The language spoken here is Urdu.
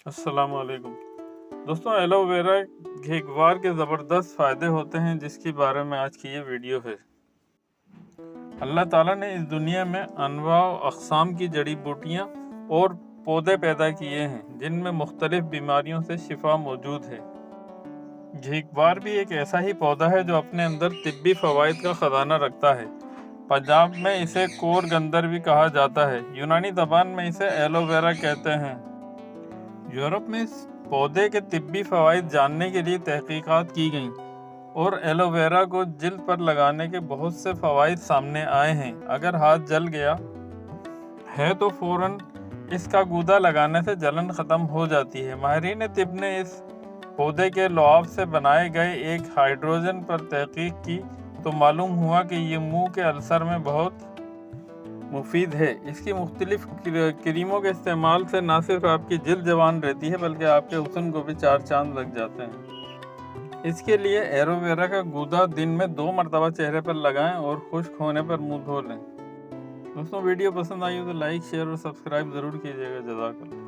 السلام علیکم دوستوں، ایلو ویرا گھیگوار کے زبردست فائدے ہوتے ہیں جس کے بارے میں آج کی یہ ویڈیو ہے۔ اللہ تعالیٰ نے اس دنیا میں انواع و اقسام کی جڑی بوٹیاں اور پودے پیدا کیے ہیں جن میں مختلف بیماریوں سے شفا موجود ہے۔ گھیگوار بھی ایک ایسا ہی پودا ہے جو اپنے اندر طبی فوائد کا خزانہ رکھتا ہے۔ پنجاب میں اسے کور گندر بھی کہا جاتا ہے، یونانی زبان میں اسے ایلو ویرا کہتے ہیں۔ یورپ میں اس پودے کے طبی فوائد جاننے کے لیے تحقیقات کی گئیں اور ایلو ویرا کو جلد پر لگانے کے بہت سے فوائد سامنے آئے ہیں۔ اگر ہاتھ جل گیا ہے تو فوراً اس کا گودا لگانے سے جلن ختم ہو جاتی ہے۔ ماہرین طب نے اس پودے کے لعاب سے بنائے گئے ایک ہائیڈروجن پر تحقیق کی تو معلوم ہوا کہ یہ منہ کے السر میں بہت مفید ہے۔ اس کی مختلف کریموں کے استعمال سے نہ صرف آپ کی جلد جوان رہتی ہے بلکہ آپ کے حسن کو بھی 4 چاند لگ جاتے ہیں۔ اس کے لیے ایلو ویرا کا گودا دن میں 2 مرتبہ چہرے پر لگائیں اور خشک ہونے پر منہ دھو لیں۔ دوستوں، ویڈیو پسند آئی ہو تو لائک، شیئر اور سبسکرائب ضرور کیجیے گا۔ جزاک اللہ۔